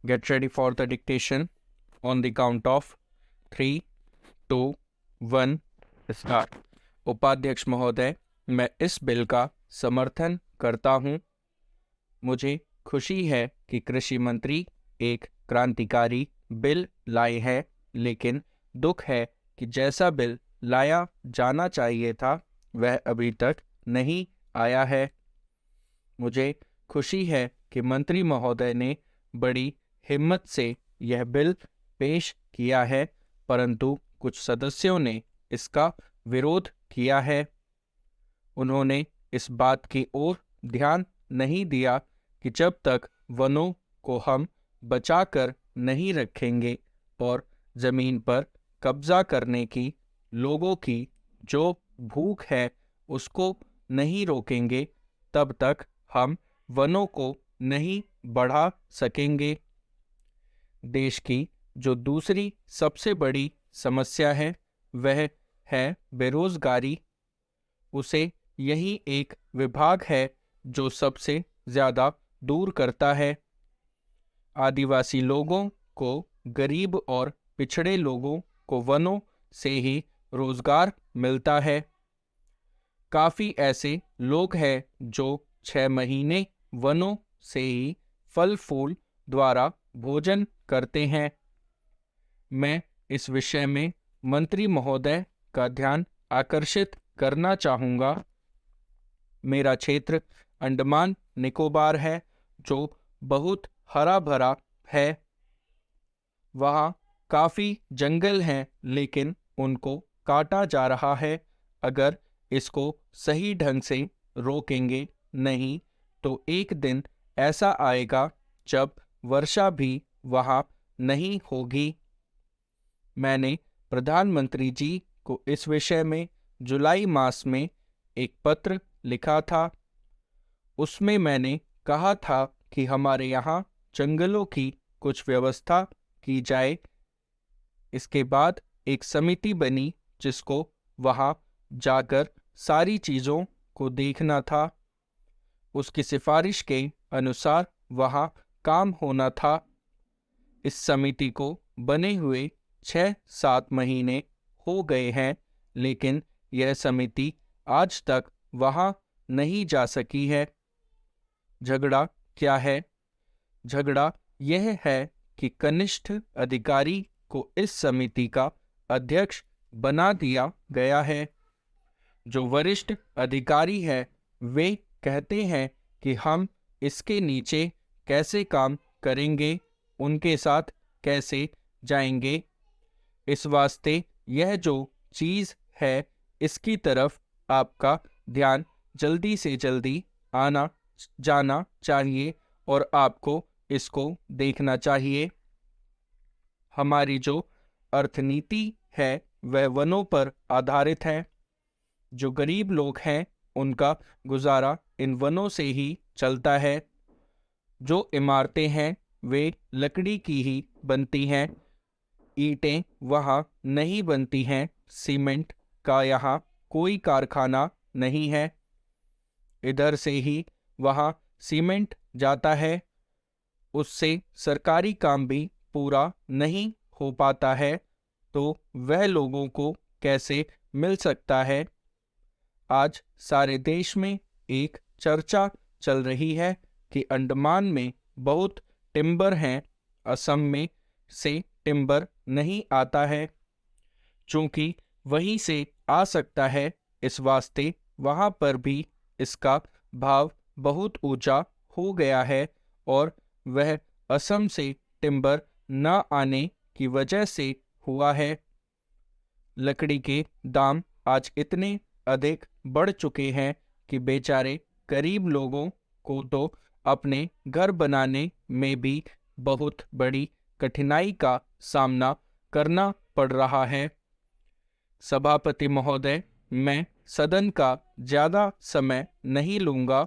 Get ready for the dictation on the count of 3, 2, 1, start. उपाध्यक्ष महोदय, मैं इस बिल का समर्थन करता हूं। मुझे खुशी है कि कृषि मंत्री एक क्रांतिकारी बिल लाए हैं, लेकिन दुख है कि जैसा बिल लाया जाना चाहिए था वह अभी तक नहीं आया है। मुझे खुशी है कि मंत्री महोदय ने बड़ी हिम्मत से यह बिल पेश किया है, परंतु कुछ सदस्यों ने इसका विरोध किया है। उन्होंने इस बात की ओर ध्यान नहीं दिया कि जब तक वनों को हम बचाकर नहीं रखेंगे और ज़मीन पर कब्जा करने की लोगों की जो भूख है उसको नहीं रोकेंगे, तब तक हम वनों को नहीं बढ़ा सकेंगे। देश की जो दूसरी सबसे बड़ी समस्या है वह है बेरोजगारी। उसे यही एक विभाग है जो सबसे ज़्यादा दूर करता है। आदिवासी लोगों को, गरीब और पिछड़े लोगों को वनों से ही रोजगार मिलता है। काफ़ी ऐसे लोग हैं जो 6 महीने वनों से ही फल फूल द्वारा भोजन करते हैं। मैं इस विषय में मंत्री महोदय का ध्यान आकर्षित करना चाहूँगा। मेरा क्षेत्र अंडमान निकोबार है, जो बहुत हरा भरा है। वहाँ काफ़ी जंगल हैं, लेकिन उनको काटा जा रहा है। अगर इसको सही ढंग से रोकेंगे नहीं तो एक दिन ऐसा आएगा जब वर्षा भी वहाँ नहीं होगी। मैंने प्रधानमंत्री जी को इस विषय में जुलाई मास में एक पत्र लिखा था। उसमें मैंने कहा था कि हमारे यहाँ जंगलों की कुछ व्यवस्था की जाए। इसके बाद एक समिति बनी जिसको वहाँ जाकर सारी चीज़ों को देखना था। उसकी सिफारिश के अनुसार वहाँ काम होना था। इस समिति को बने हुए 6-7 महीने हो गए हैं, लेकिन यह समिति आज तक वहाँ नहीं जा सकी है। झगड़ा क्या है? झगड़ा यह है कि कनिष्ठ अधिकारी को इस समिति का अध्यक्ष बना दिया गया है। जो वरिष्ठ अधिकारी है वे कहते हैं कि हम इसके नीचे कैसे काम करेंगे, उनके साथ कैसे जाएंगे। इस वास्ते यह जो चीज़ है इसकी तरफ आपका ध्यान जल्दी से जल्दी आना जाना चाहिए और आपको इसको देखना चाहिए। हमारी जो अर्थनीति है वह वनों पर आधारित है। जो गरीब लोग हैं उनका गुजारा इन वनों से ही चलता है। जो इमारतें हैं वे लकड़ी की ही बनती हैं। ईंटें वहाँ नहीं बनती हैं। सीमेंट का यहाँ कोई कारखाना नहीं है। इधर से ही वहाँ सीमेंट जाता है। उससे सरकारी काम भी पूरा नहीं हो पाता है, तो वह लोगों को कैसे मिल सकता है। आज सारे देश में एक चर्चा चल रही है कि अंडमान में बहुत टिम्बर हैं, असम में से टिम्बर नहीं आता है। चूँकि वहीं से आ सकता है, इस वास्ते वहाँ पर भी इसका भाव बहुत ऊंचा हो गया है और वह असम से टिम्बर न आने की वजह से हुआ है। लकड़ी के दाम आज इतने अधिक बढ़ चुके हैं कि बेचारे गरीब लोगों को तो अपने घर बनाने में भी बहुत बड़ी कठिनाई का सामना करना पड़ रहा है। सभापति महोदय, मैं सदन का ज़्यादा समय नहीं लूँगा।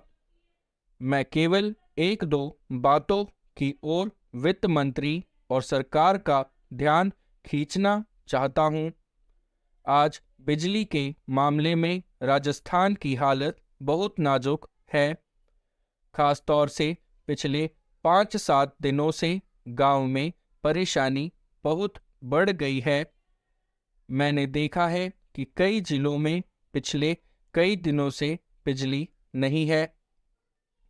मैं केवल 1-2 बातों की ओर वित्त मंत्री और सरकार का ध्यान खींचना चाहता हूँ। आज बिजली के मामले में राजस्थान की हालत बहुत नाजुक है। खास तौर से पिछले 5-7 दिनों से गांव में परेशानी बहुत बढ़ गई है। मैंने देखा है कि कई जिलों में पिछले कई दिनों से बिजली नहीं है।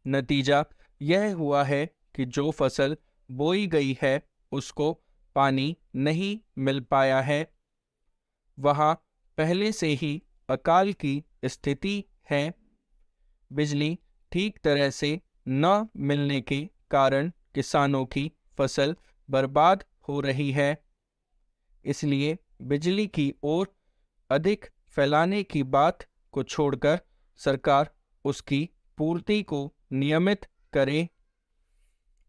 नतीजा यह हुआ है कि जो फसल बोई गई है उसको पानी नहीं मिल पाया है। वहाँ पहले से ही अकाल की स्थिति है। बिजली ठीक तरह से न मिलने के कारण किसानों की फसल बर्बाद हो रही है। इसलिए बिजली की ओर अधिक फैलाने की बात को छोड़कर सरकार उसकी पूर्ति को नियमित करे।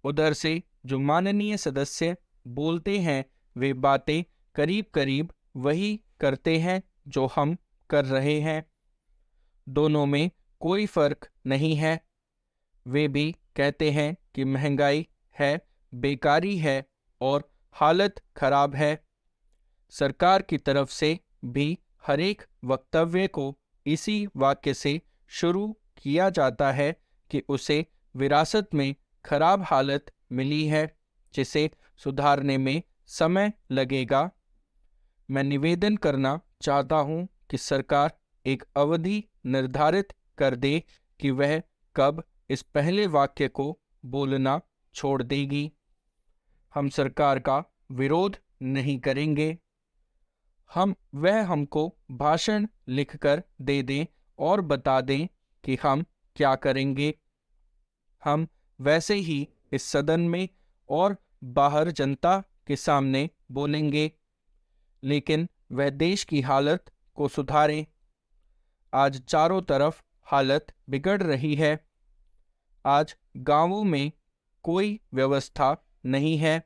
उधर से जो माननीय सदस्य बोलते हैं वे बातें करीब करीब वही करते हैं जो हम कर रहे हैं। दोनों में कोई फर्क नहीं है। वे भी कहते हैं कि महंगाई है, बेकारी है और हालत खराब है। सरकार की तरफ से भी हरेक वक्तव्य को इसी वाक्य से शुरू किया जाता है कि उसे विरासत में खराब हालत मिली है जिसे सुधारने में समय लगेगा। मैं निवेदन करना चाहता हूं कि सरकार एक अवधि निर्धारित कर दे कि वह कब इस पहले वाक्य को बोलना छोड़ देगी। हम सरकार का विरोध नहीं करेंगे। वह हमको भाषण लिखकर दे दें और बता दें कि हम क्या करेंगे। हम वैसे ही इस सदन में और बाहर जनता के सामने बोलेंगे, लेकिन वह देश की हालत को सुधारें। आज चारों तरफ हालत बिगड़ रही है। आज गांवों में कोई व्यवस्था नहीं है।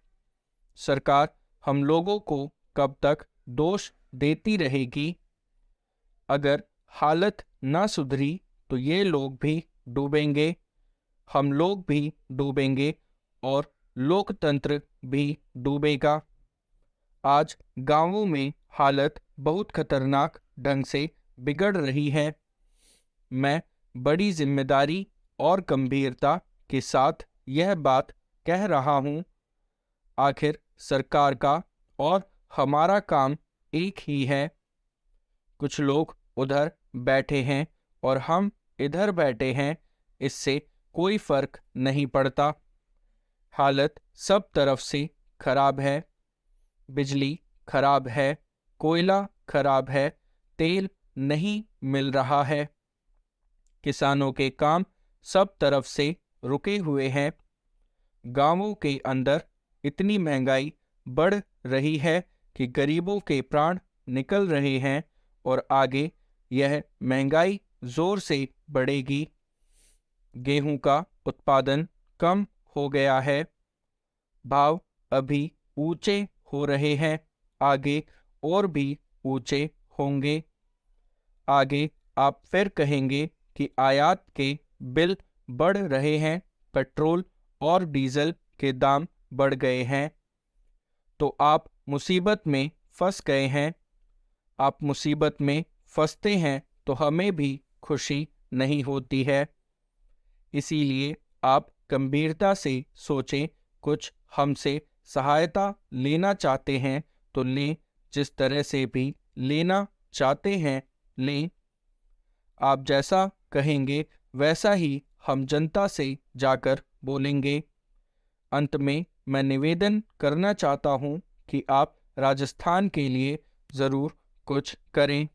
सरकार हम लोगों को कब तक दोष देती रहेगी? अगर हालत ना सुधरी तो ये लोग भी डूबेंगे, हम लोग भी डूबेंगे और लोकतंत्र भी डूबेगा। आज गांवों में हालत बहुत खतरनाक ढंग से बिगड़ रही है। मैं बड़ी जिम्मेदारी और गंभीरता के साथ यह बात कह रहा हूँ। आखिर सरकार का और हमारा काम एक ही है। कुछ लोग उधर बैठे हैं और हम इधर बैठे हैं, इससे कोई फर्क नहीं पड़ता। हालत सब तरफ से खराब है। बिजली खराब है, कोयला खराब है, तेल नहीं मिल रहा है। किसानों के काम सब तरफ से रुके हुए हैं। गांवों के अंदर इतनी महंगाई बढ़ रही है कि गरीबों के प्राण निकल रहे हैं और आगे यह महंगाई जोर से बढ़ेगी। गेहूं का उत्पादन कम हो गया है। भाव अभी ऊंचे हो रहे हैं, आगे और भी ऊंचे होंगे। आगे आप फिर कहेंगे कि आयात के बिल बढ़ रहे हैं, पेट्रोल और डीजल के दाम बढ़ गए हैं, तो आप मुसीबत में फंस गए हैं। आप मुसीबत में फंसते हैं तो हमें भी खुशी नहीं होती है। इसीलिए आप गंभीरता से सोचें। कुछ हमसे सहायता लेना चाहते हैं तो लें, जिस तरह से भी लेना चाहते हैं लें। आप जैसा कहेंगे वैसा ही हम जनता से जाकर बोलेंगे। अंत में मैं निवेदन करना चाहता हूँ कि आप राजस्थान के लिए ज़रूर कुछ करें।